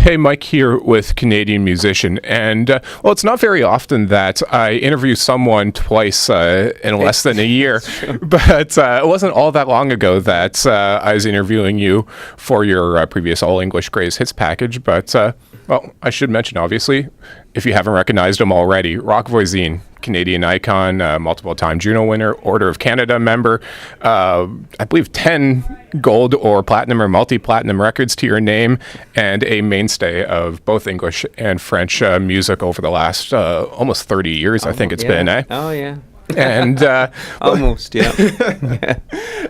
Hey, Mike here with Canadian Musician. And, well, it's not very often that I interview someone twice in less than a year. But it wasn't all that long ago that I was interviewing you for your previous All English Greatest Hits package. But, well, I should mention, obviously, if you haven't recognized him already, Roch Voisine, Canadian icon, multiple-time Juno winner, Order of Canada member, I believe 10 gold or platinum or multi-platinum records to your name, and a mainstay of both English and French music over the last almost 30 years, I think it's been, eh? Oh, yeah. And almost, yeah.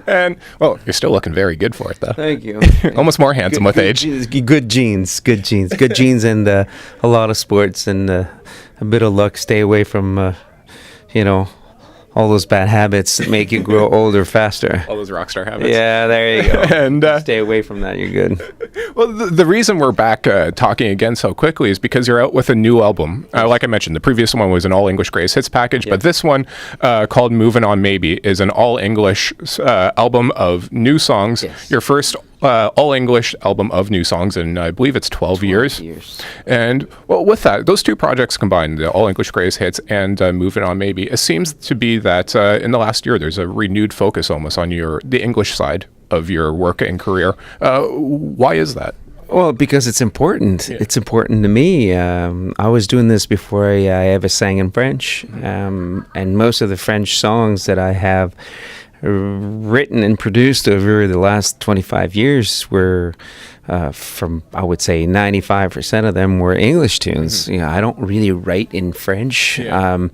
And well, you're still looking very good for it, though. Thank you. Almost more handsome with age. Good genes, and a lot of sports and a bit of luck. Stay away from, all those bad habits that make you grow older faster. All those rock star habits. Yeah, there you go. And stay away from that. You're good. Well, the reason we're back talking again so quickly is because you're out with a new album. Like I mentioned, the previous one was an All English Greatest Hits package, but this one, called Moving On Maybe, is an All English album of new songs. Yes. Your first All English album of new songs in, I believe it's 12 years. And, well, with that, those two projects combined, the All English Greatest Hits and Moving On Maybe, it seems to be that in the last year there's a renewed focus almost on the English side of your work and career. Why is that? Well, because it's important. Yeah. It's important to me. I was doing this before I ever sang in French. And most of the French songs that I have written and produced over the last 25 years were from, I would say, 95% of them were English tunes. Mm-hmm. I don't really write in French. Yeah.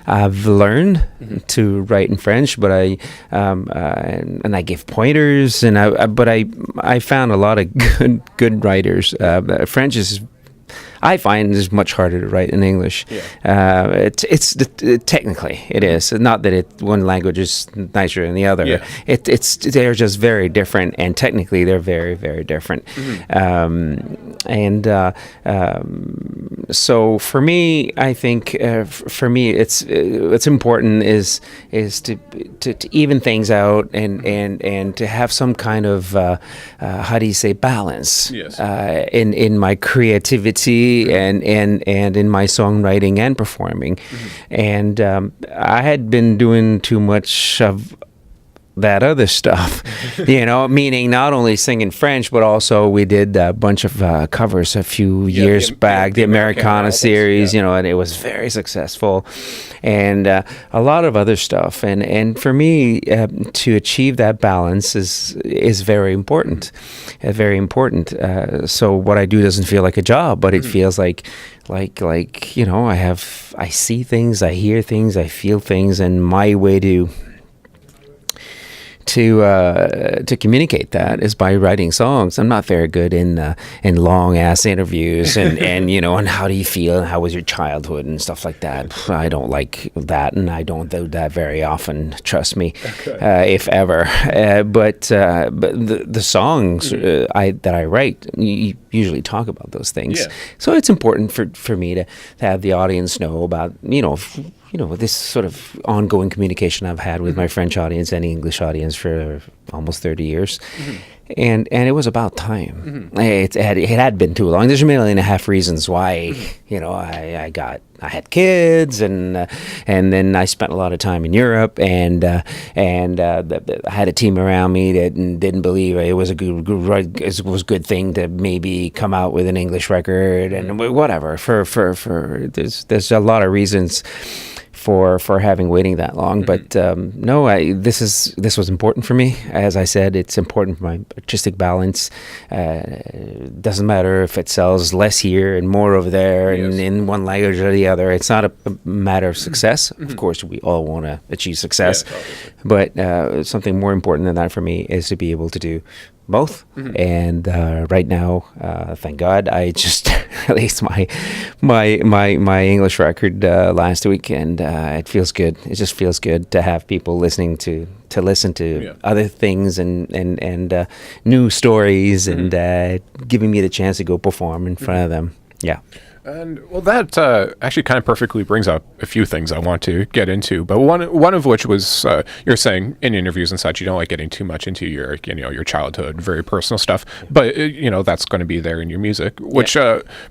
I've learned to write in French, but I give pointers, but I found a lot of good writers. French is, I find, is much harder to write in English. Yeah. Technically it is. Not that one language is nicer than the other. Yeah. They're just very different, and technically they're very, very different. Mm-hmm. So for me, I think it's important is to even things out and to have some kind of balance. Yes. In my creativity. And in my songwriting and performing. Mm-hmm. And I had been doing too much of that other stuff, meaning not only singing French, but also we did a bunch of covers a few years back, the Americana series, and it was very successful, and a lot of other stuff. And for me, to achieve that balance is very important, So what I do doesn't feel like a job, but it feels like I see things, I hear things, I feel things, and my way to communicate that is by writing songs. I'm not very good in long ass interviews and and how do you feel and how was your childhood and stuff like that. I don't like that, and I don't do that very often. Trust me, if ever. But the songs that I write usually talk about those things. Yeah. So it's important for me to have the audience know about this sort of ongoing communication I've had with my French audience and English audience for almost 30 years. Mm-hmm. And it was about time. Mm-hmm. It had been too long. There's 1.5 million reasons why, I had kids, and then I spent a lot of time in Europe, and I had a team around me that didn't believe it was a good thing to maybe come out with an English record and whatever. There's a lot of reasons for having waiting that long, but this was important for me. As I said, it's important for my artistic balance. Doesn't matter if it sells less here and more over there, and in one language or the other. It's not a matter of success. Of course, we all want to achieve success, but something more important than that for me is to be able to do both. And right now, thank God, I just released my English record last week, and it feels good. It just feels good to have people listening to listen to other things and new stories, and giving me the chance to go perform in front of them. Yeah. And well, that actually kind of perfectly brings up a few things I want to get into. But one of which was you're saying in interviews and such, you don't like getting too much into your childhood, very personal stuff. But that's going to be there in your music, which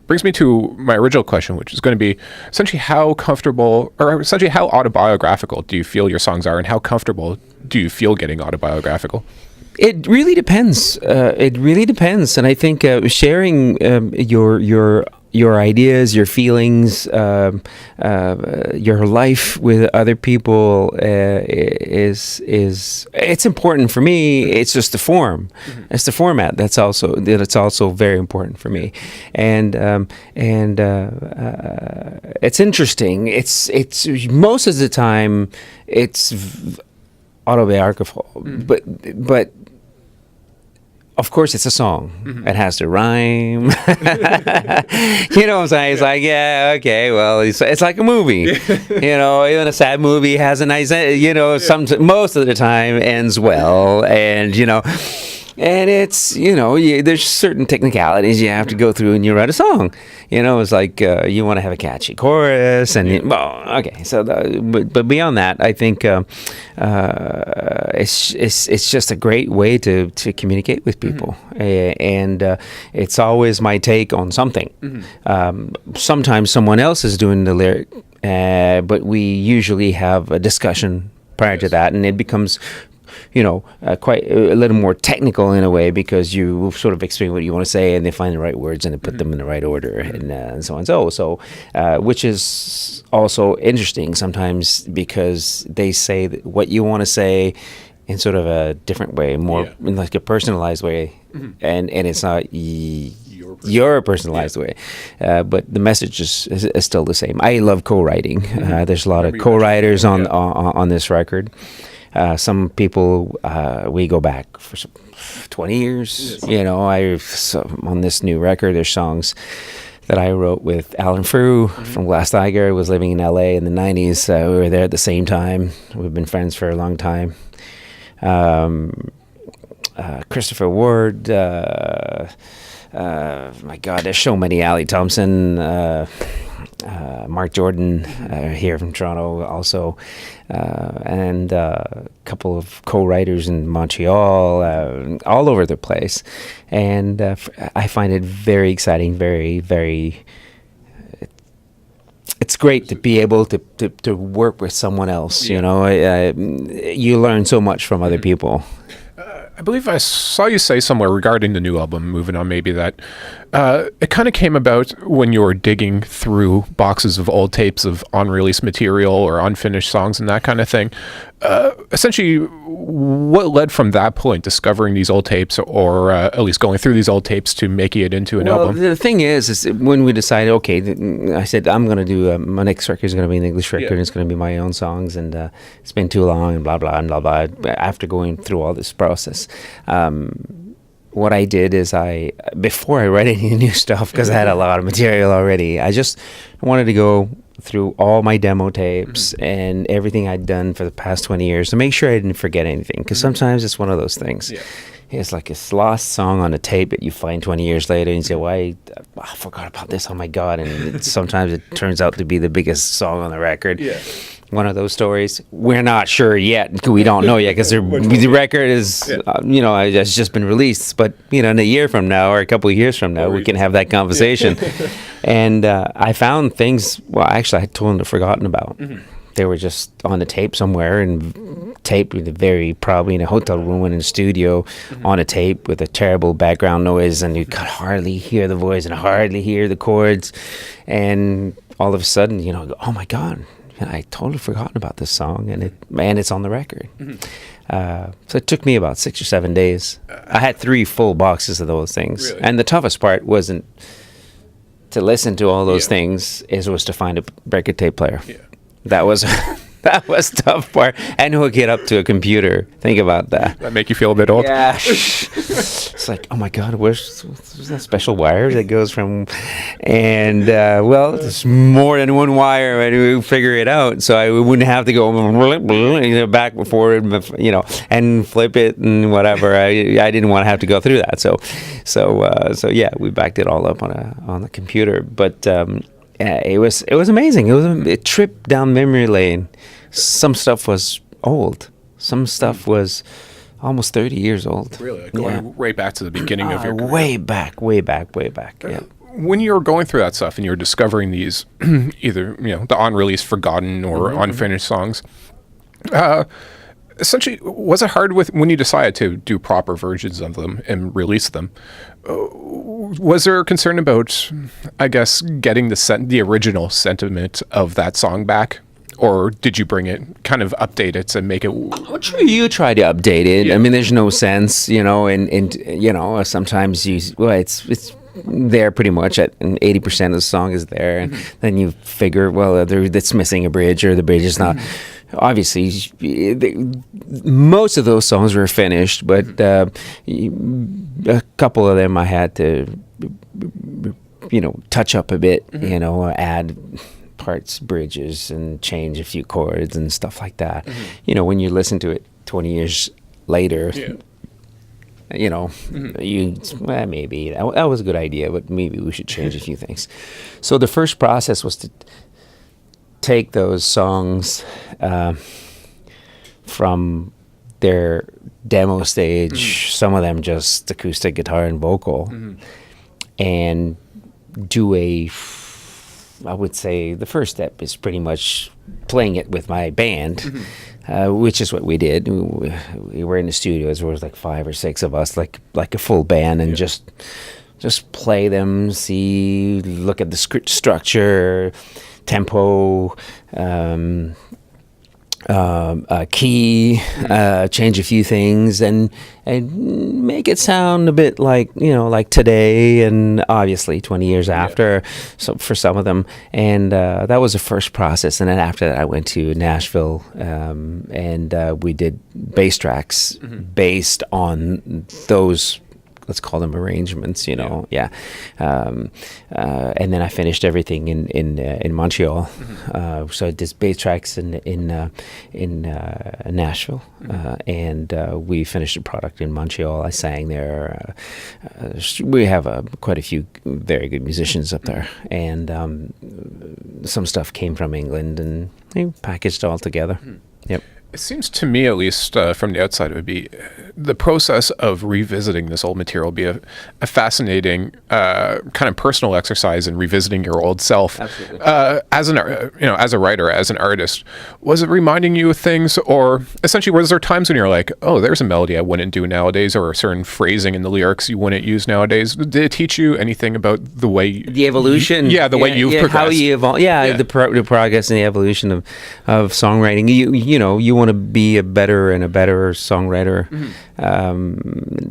brings me to my original question, which is going to be essentially how comfortable or essentially how autobiographical do you feel your songs are, and how comfortable do you feel getting autobiographical? It really depends. And I think sharing your ideas, your feelings, your life with other people is it's important for me. It's just the form. Mm-hmm. It's the format that's also very important for me, and it's interesting. It's most of the time it's autobiographical, but of course it's a song. Mm-hmm. It has to rhyme. You know what I'm saying? It's like, yeah, okay, well, it's like a movie. Even a sad movie has a nice, most of the time ends well, and and it's, there's certain technicalities you have to go through when you write a song. It's like you want to have a catchy chorus, and okay. So, but beyond that, I think it's just a great way to communicate with people, and it's always my take on something. Mm-hmm. Sometimes someone else is doing the lyric, but we usually have a discussion prior to that, and it becomes quite a little more technical in a way, because you sort of explain what you want to say, and they find the right words and they put them in the right order, and so on. So, which is also interesting sometimes, because they say what you want to say in sort of a different way, more in like a personalized way, and it's not your personalized way, but the message is still the same. I love co-writing. There's a lot of co-writers on this record. Some people, we go back for 20 years. Yes. On this new record, there's songs that I wrote with Alan Frew from Glass Tiger. Was living in LA in the 90s. We were there at the same time. We've been friends for a long time. Christopher Ward. My God, there's so many. Ali Thompson. Mark Jordan here from Toronto also, and a couple of co-writers in Montreal, all over the place, and I find it very exciting, very, very. It's great to be able to work with someone else. You learn so much from other people. I believe I saw you say somewhere regarding the new album, moving on maybe, that it kind of came about when you were digging through boxes of old tapes of unreleased material or unfinished songs and that kind of thing. Essentially, what led from that point, discovering these old tapes, or at least going through these old tapes to making it into an album? The thing is when we decided, okay, I said, I'm going to do, my next record is going to be an English record, and it's going to be my own songs, and it's been too long, and blah, blah, and blah, blah. After going through all this process, what I did is before I write any new stuff, because I had a lot of material already, I just wanted to go through all my demo tapes and everything I'd done for the past 20 years to make sure I didn't forget anything, because sometimes it's one of those things. Yeah. It's like a lost song on a tape that you find 20 years later, and you say, I forgot about this, oh my God, and sometimes it turns out to be the biggest song on the record. Yeah. One of those stories. We're not sure yet. We don't know yet, because the record is, has just been released. But, in a year from now or a couple of years from now, we can have that conversation. And I found things, actually, I totally forgotten about. Mm-hmm. They were just on the tape somewhere, and taped probably in a hotel room and in a studio, on a tape with a terrible background noise, and you could hardly hear the voice and hardly hear the chords. And all of a sudden, oh my God, I totally forgotten about this song, and it's on the record. Mm-hmm. So it took me about 6 or 7 days. I had 3 full boxes of those things. Really? And the toughest part wasn't to listen to all those things, it was to find a record tape player. Yeah. That was that was the tough part. And hook it up to a computer. Think about that. That make you feel a bit old? Yeah. It's like, oh my God, where's that special wire that goes from... And, there's more than one wire, and we figure it out. So I wouldn't have to go back and forward, and flip it and whatever. I didn't want to have to go through that. So yeah, we backed it all up on the computer. But... it was amazing. It was a trip down memory lane. Some stuff was old. Some stuff was almost 30 years old. Really? Like going right back to the beginning of your career? Way back. Yeah. When you were going through that stuff and you were discovering these, either the unreleased, forgotten, or unfinished songs, essentially, was it hard when you decided to do proper versions of them and release them? Was there a concern about, I guess, getting the original sentiment of that song back? Or did you bring it, kind of update it to make it? Well, true, you try to update it. Yeah. I mean, there's no sense, and sometimes it's there pretty much at 80% of the song is there, and then you figure, well, that's missing a bridge, or the bridge is not. Obviously, most of those songs were finished, but a couple of them I had to, touch up a bit, add parts, bridges, and change a few chords and stuff like that. When you listen to it 20 years later, maybe that was a good idea, but maybe we should change a few things. So the first process was to take those songs from their demo stage, some of them just acoustic guitar and vocal, and do I would say the first step is pretty much playing it with my band, which is what we did. We were in the studios. There was like 5 or 6 of us, like a full band, and just play them, look at the structure, tempo, key, change a few things, and make it sound a bit like today, and obviously 20 years after. So for some of them, and that was the first process. And then after that, I went to Nashville, and we did bass tracks based on those. Let's call them arrangements, And then I finished everything in Montreal. So I did bass tracks in Nashville, and we finished the product in Montreal. I sang there. We have quite a few very good musicians up there, and some stuff came from England, and they packaged it all together. Yep. It seems to me, at least from the outside, it would be the process of revisiting this old material would be a fascinating kind of personal exercise in revisiting your old self. Absolutely. As a writer, as an artist. Was it reminding you of things, or essentially was there times when you're like, oh, there's a melody I wouldn't do nowadays, or a certain phrasing in the lyrics you wouldn't use nowadays? Did it teach you anything about the way the evolution? Way you've progressed, how you evolve. The progress and the evolution of songwriting. You want to be a better songwriter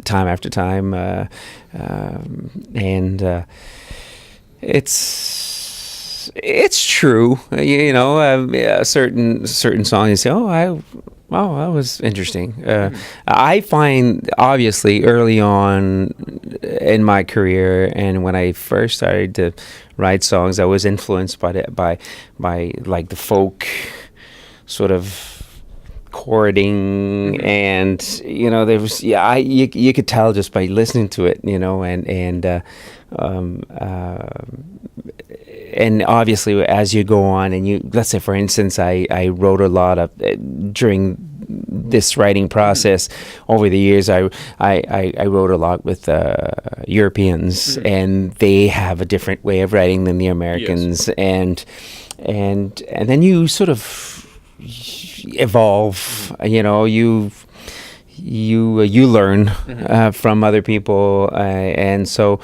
time after time, and it's true. Certain songs you say, that was interesting. I find, obviously, early on in my career, and when I first started to write songs, I was influenced by like the folk sort of chording, and there was you could tell just by listening to it, and obviously as you go on, and let's say, for instance, I wrote a lot of during this writing process over the years. I wrote a lot with Europeans, and they have a different way of writing than the Americans, and then you sort of evolve. You learn from other people, and so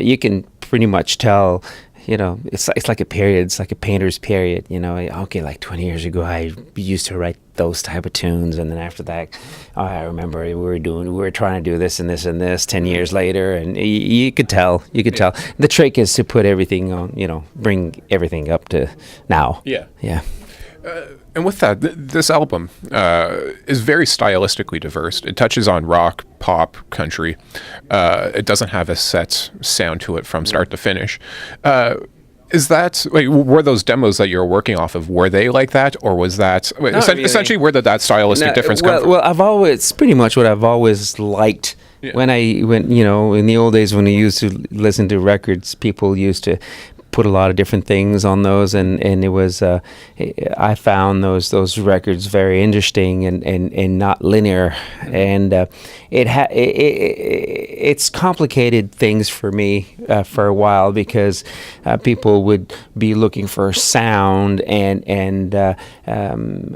you can pretty much tell. It's like a period. It's like a painter's period. Okay, like 20 years ago, I used to write those type of tunes, and then after that, I remember we were trying to do this and this and this. 10 years later, and you could tell. The trick is to put everything on. Bring everything up to now. Yeah. And with that, this album is very stylistically diverse. It touches on rock, pop, country. It doesn't have a set sound to it from start to finish. Is that, like, were those demos that you were working off of, were they like that? Or was that, essentially, where did that stylistic difference come from? Well, it's pretty much what I've always liked. Yeah. When in the old days when I used to listen to records, people used to put a lot of different things on those, and it was I found those records very interesting and not linear, and it's complicated things for me for a while, because people would be looking for sound and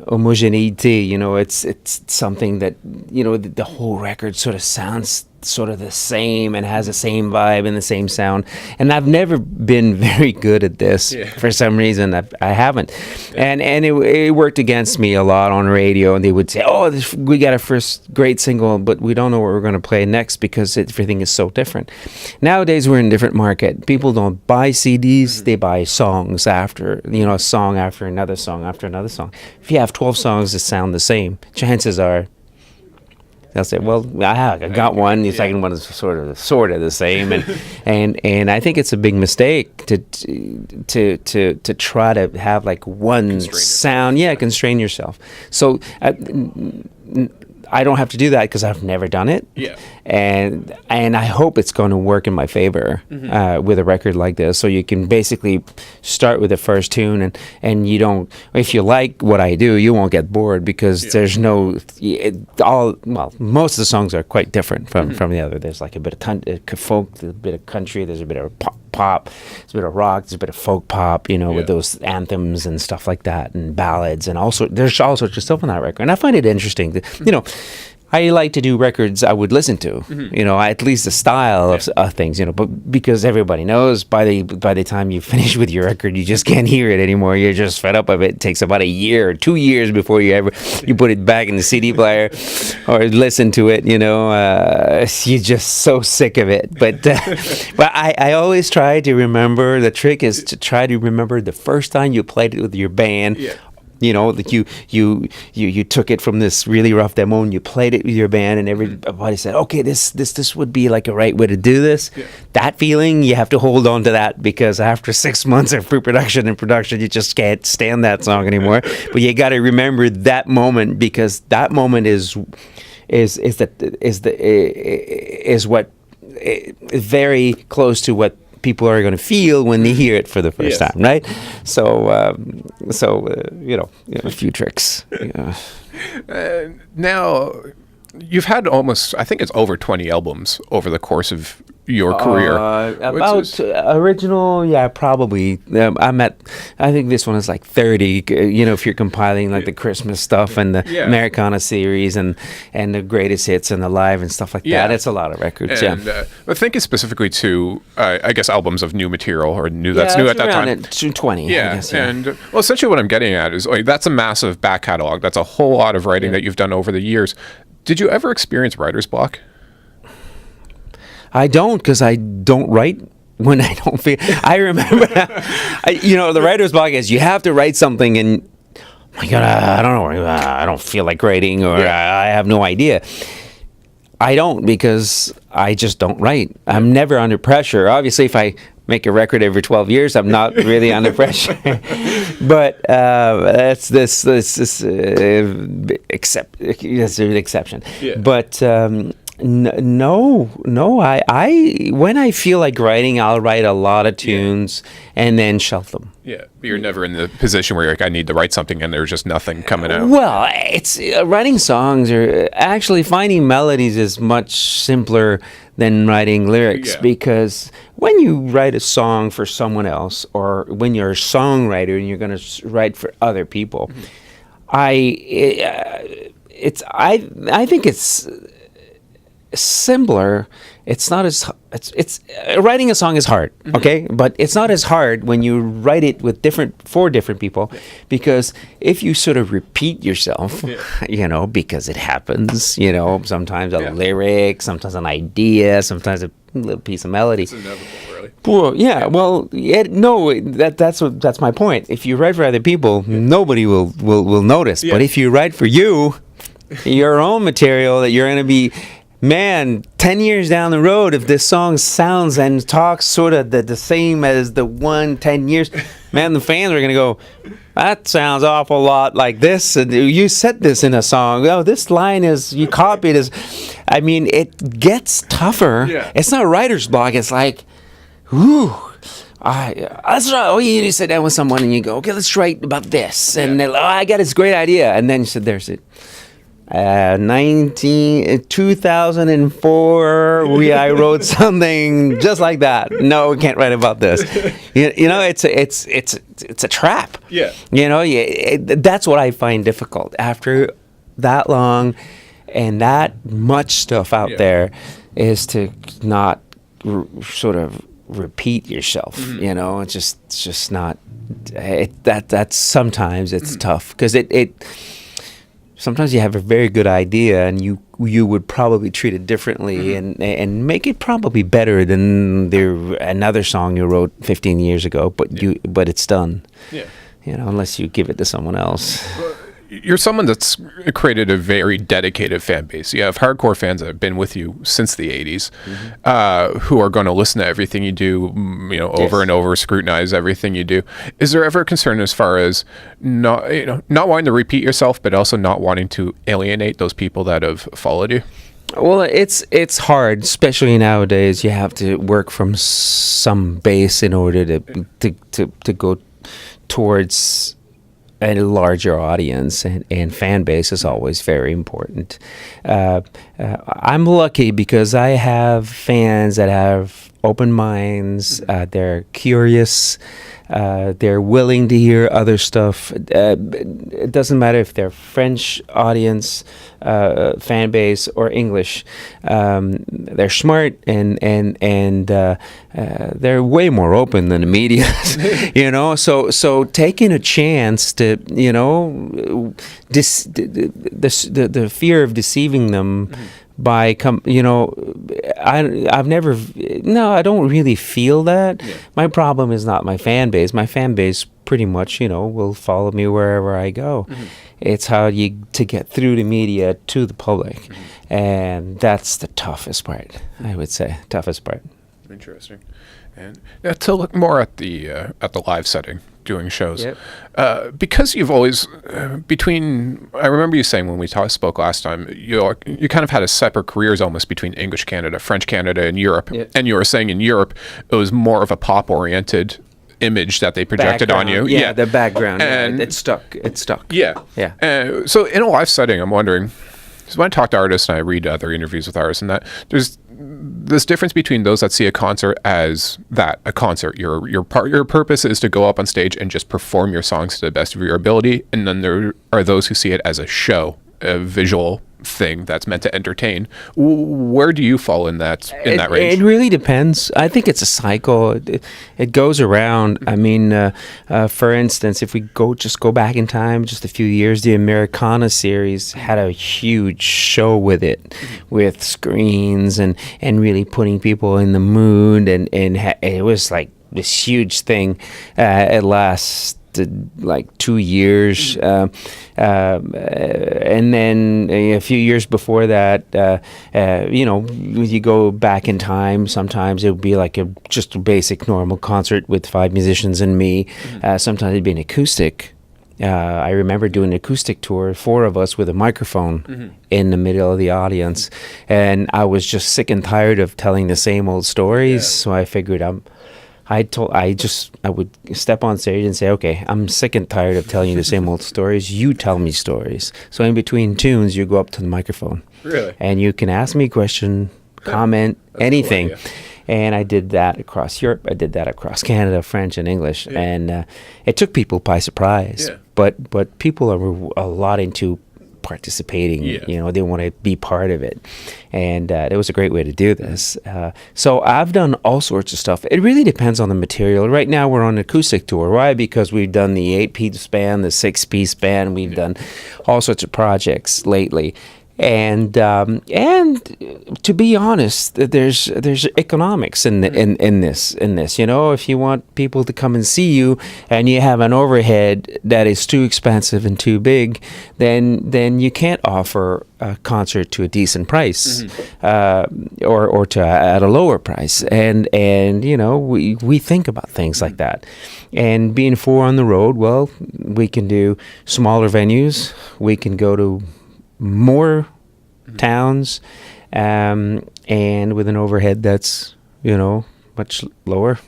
homogeneity. You know, it's something that, you know, the whole record sort of sounds sort of the same and has the same vibe and the same sound, and I've never been very good at this. For some reason. I haven't, and it worked against me a lot on radio, and they would say, oh, we got our first great single, but we don't know what we're going to play next because everything is so different. Nowadays we're in a different market. People don't buy CDs, they buy songs after, you know, a song after another song after another song. If you have 12 songs that sound the same, chances are they'll say, well, I got one. The second one is sort of the same, and I think it's a big mistake to try to have like one sound. Yeah, constrain yourself. So I don't have to do that because I've never done it. Yeah. And I hope it's going to work in my favor with a record like this. So you can basically start with the first tune, and you don't. If you like what I do, you won't get bored, because there's no most of the songs are quite different from the other. There's like a bit of folk, a bit of country. There's a bit of pop. There's a bit of rock. There's a bit of folk pop. You know, with those anthems and stuff like that, and ballads, and also there's all sorts of stuff on that record. And I find it interesting that, you know, I like to do records I would listen to, you know, at least the style of things, you know, but because everybody knows by the time you finish with your record, you just can't hear it anymore. You're just fed up of it. It takes about a year or 2 years before you put it back in the CD player or listen to it, you know. You're just so sick of it. But but I always try to remember, the trick is to try to remember the first time you played it with your band. You know, like you took it from this really rough demo and you played it with your band, and everybody said, okay, this would be like a right way to do this. That feeling, you have to hold on to that, because after 6 months of pre-production and production, you just can't stand that song anymore. But you got to remember that moment, because that moment is what very close to what people are going to feel when they hear it for the first time, right? So, you know, a few tricks. Now, you've had almost, I think it's over 20 albums over the course of your career. Original, yeah, probably. I think this one is like 30. You know, if you're compiling like the Christmas stuff and the Americana series and the greatest hits and the live and stuff like that, it's a lot of records. And, I think it's specifically to, I guess, albums of new material or new that's new at that time. At 20. Yeah, I guess, and well, essentially what I'm getting at is like that's a massive back catalog. That's a whole lot of writing that you've done over the years. Did you ever experience writer's block? I don't, because I don't write when I don't feel. I remember, you know, the writer's block is you have to write something, and oh my God, I don't know, I don't feel like writing, or I have no idea. I don't, because I just don't write. I'm never under pressure. Obviously, if I make a record every 12 years, I'm not really under pressure. But that's this an exception. But no. I when I feel like writing, I'll write a lot of tunes and then shelf them. Yeah, but you're never in the position where you're like, I need to write something, and there's just nothing coming out. Well, it's writing songs, or actually finding melodies is much simpler than writing lyrics, because when you write a song for someone else, or when you're a songwriter and you're going to write for other people, I think it's simpler. It's not as it's writing a song is hard, okay, but it's not as hard when you write it with for different people, because if you sort of repeat yourself, you know, because it happens, you know, sometimes a lyric, sometimes an idea, sometimes a little piece of melody. It's inevitable, really. Well, that's my point. If you write for other people, nobody will notice. But if you write for your own material that you're going to be, man, 10 years down the road, if this song sounds and talks sort of the same as the one 10 years, man, the fans are going to go, that sounds awful lot like this. And you said this in a song. Oh, this line is, you copied this. I mean, it gets tougher. It's not writer's block. It's like, ooh, That's right. Oh, you sit down with someone and you go, okay, let's write about this. And they're like, I got this great idea. And then you said, there's it. 2004, I wrote something just like that. No, we can't write about this. You know, it's a trap. Yeah. You know, that's what I find difficult after that long and that much stuff out there, is to not sort of repeat yourself. You know, it's just not. That's sometimes it's tough because it. Sometimes you have a very good idea and you would probably treat it differently and make it probably better than another song you wrote 15 years ago, but it's done. Yeah. You know, unless you give it to someone else. You're someone that's created a very dedicated fan base. You have hardcore fans that have been with you since the 80s, who are going to listen to everything you do, you know, over and over, scrutinize everything you do. Is there ever a concern as far as not wanting to repeat yourself, but also not wanting to alienate those people that have followed you? Well, it's hard, especially nowadays. You have to work from some base in order to go towards a larger audience, and fan base is always very important. I'm lucky because I have fans that have open minds. They're curious. They're willing to hear other stuff. It doesn't matter if they're French audience, fan base, or English. They're smart and they're way more open than the media. You know, so taking a chance to, you know, the fear of deceiving them. I don't really feel that. Yeah. My problem is not my fan base. My fan base pretty much, you know, will follow me wherever I go. It's how to get through the media to the public. And that's the toughest part, I would say. Toughest part. Interesting. And to look more at the live setting, doing shows, because you've always I remember you saying when we spoke last time, you kind of had a separate careers almost between English Canada, French Canada, and Europe. And you were saying in Europe it was more of a pop oriented image that they projected on you. Yeah, the background. And it stuck. Yeah. So in a live setting, I'm wondering, because when I talk to artists and I read other interviews with artists and that, there's this difference between those that see a concert as a concert. Your purpose is to go up on stage and just perform your songs to the best of your ability, and then there are those who see it as a show, a visual thing that's meant to entertain. Where do you fall in that range? It really depends. I think it's a cycle. It goes around. I mean, for instance, if we go back in time just a few years, the Americana series had a huge show with it, with screens and really putting people in the mood, and it was like this huge thing. It lasted like 2 years, and then a few years before that, you know, you go back in time, sometimes it would be like just a basic normal concert with 5 musicians and me. Sometimes it'd be an acoustic. I remember doing an acoustic tour, 4 of us with a microphone in the middle of the audience, and I was just sick and tired of telling the same old stories. So I figured I would step on stage and say, okay, I'm sick and tired of telling you the same old stories. You tell me stories. So in between tunes, you go up to the microphone. Really? And you can ask me a question, comment, anything. Cool. And I did that across Europe. I did that across Canada, French and English. Yeah. And it took people by surprise. Yeah. But people are a lot into participating. You know, they want to be part of it, and it was a great way to do this. So I've done all sorts of stuff. It really depends on the material. Right now we're on an acoustic tour. Why? Because we've done the 8-piece band, the 6-piece band. We've done all sorts of projects lately. And to be honest, there's economics in this. You know, if you want people to come and see you, and you have an overhead that is too expensive and too big, then you can't offer a concert to a decent price, or to at a lower price. And you know, we think about things like that. And being 4 on the road, well, we can do smaller venues. We can go to more towns, and with an overhead that's, you know, much lower.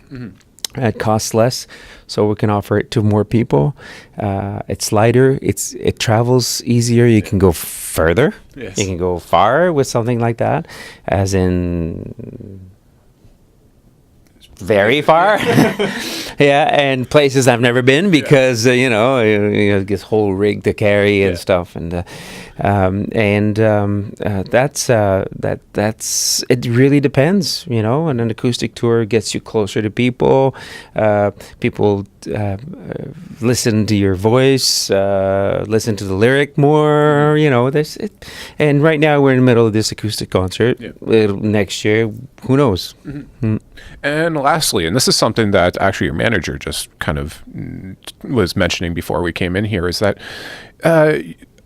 It costs less, so we can offer it to more people. It's lighter. It travels easier. You can go further. Yes. You can go far with something like that, as in very far. Yeah, and places I've never been because you know this whole rig to carry and stuff, and that's it. Really depends, you know. And an acoustic tour gets you closer to people. People listen to your voice, listen to the lyric more. You know, this. And right now we're in the middle of this acoustic concert. Next year, who knows? Mm-hmm. And lastly, and this is something that actually your manager just kind of was mentioning before we came in here, is that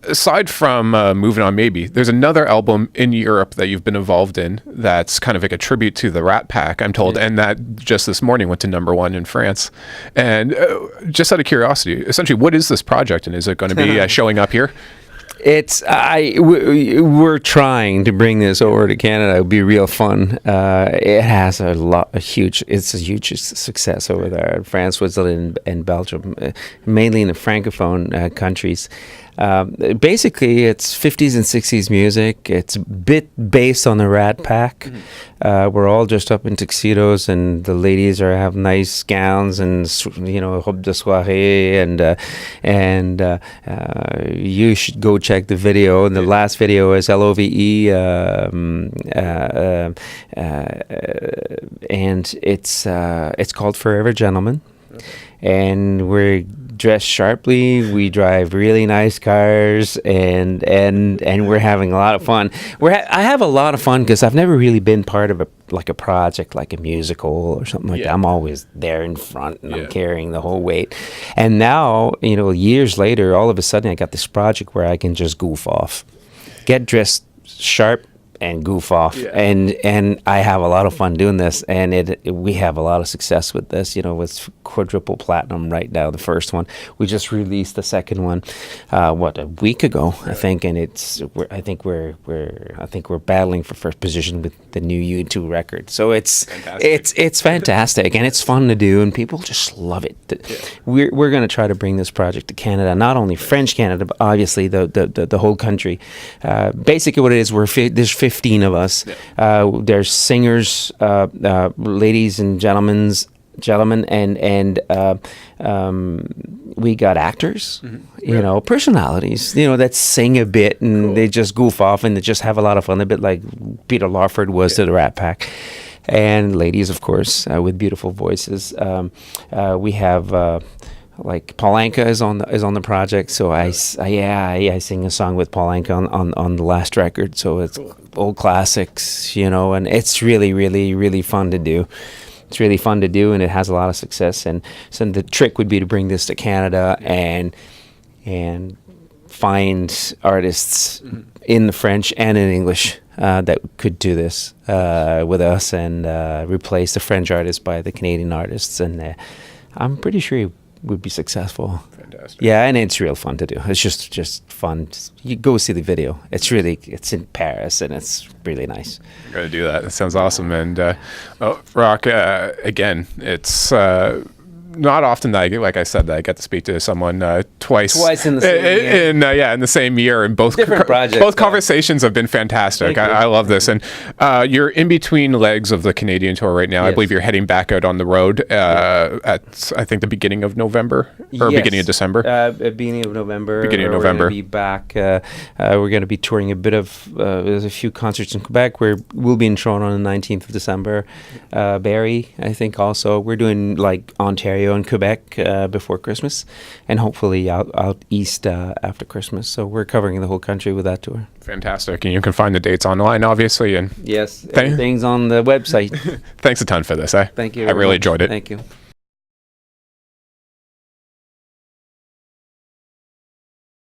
aside from Moving On Maybe, there's another album in Europe that you've been involved in that's kind of like a tribute to the Rat Pack, I'm told, and that just this morning went to #1 in France. And just out of curiosity, essentially, what is this project, and is it going to be showing up here? We're trying to bring this over to Canada. It would be real fun. It has it's a huge success over there. France, Switzerland, and Belgium, mainly in the Francophone countries. Basically, it's 50s and 60s music. It's a bit based on the Rat Pack. We're all dressed up in tuxedos, and the ladies have nice gowns and robe de soirée, and you should go check the video. And the last video is LOVE, and it's called Forever Gentleman, and we're dressed sharply. We drive really nice cars, and we're having a lot of fun. I have a lot of fun because I've never really been part of a project like a musical or something like that. I'm always there in front, and I'm carrying the whole weight. And now, years later, all of a sudden I got this project where I can just goof off, get dressed sharp, and goof off, and I have a lot of fun doing this, and we have a lot of success with this. It's quadruple platinum right now. The first one, we just released the second one, a week ago, I think, and I think we're battling for first position with the new U2 record. So it's fantastic, and it's fun to do, and people just love it. We're going to try to bring this project to Canada, not only French Canada, but obviously the whole country. Basically, what it is, there's 15 of us. There's singers, ladies and gentlemen, and we got actors, personalities, that sing a bit, and they just goof off and they just have a lot of fun, a bit like Peter Lawford was to the Rat Pack. And ladies, of course, with beautiful voices. We have like Paul Anka is on the project, so I sing a song with Paul Anka on the last record. So it's old classics, and it's really, really, really fun to do. It's really fun to do, and it has a lot of success. And so the trick would be to bring this to Canada and find artists in the French and in English that could do this with us, and replace the French artists by the Canadian artists. And I'm pretty sure would be successful. Fantastic. Yeah, and it's real fun to do. It's just fun. You go see the video. It's in Paris, and it's really nice. I'm going to do that. That sounds awesome. And Roch, again, it's not often that I said that I get to speak to someone twice in the same year. In the same year, and both different projects. Both conversations have been fantastic. I love this, and you're in between legs of the Canadian tour right now. Yes. I believe you're heading back out on the road at I think the beginning of November or beginning of December. Beginning of November. Beginning of We're November. Going to be back. We're going to be touring a bit of. There's a few concerts in Quebec. We'll be in Toronto on the 19th of December. Barrie, I think also. We're doing like Ontario and Quebec before Christmas, and hopefully out east after Christmas. So we're covering the whole country with that tour. Fantastic. And you can find the dates online, obviously. And yes, everything's on the website. Thanks a ton for this. Thank you. I really enjoyed it. Thank you.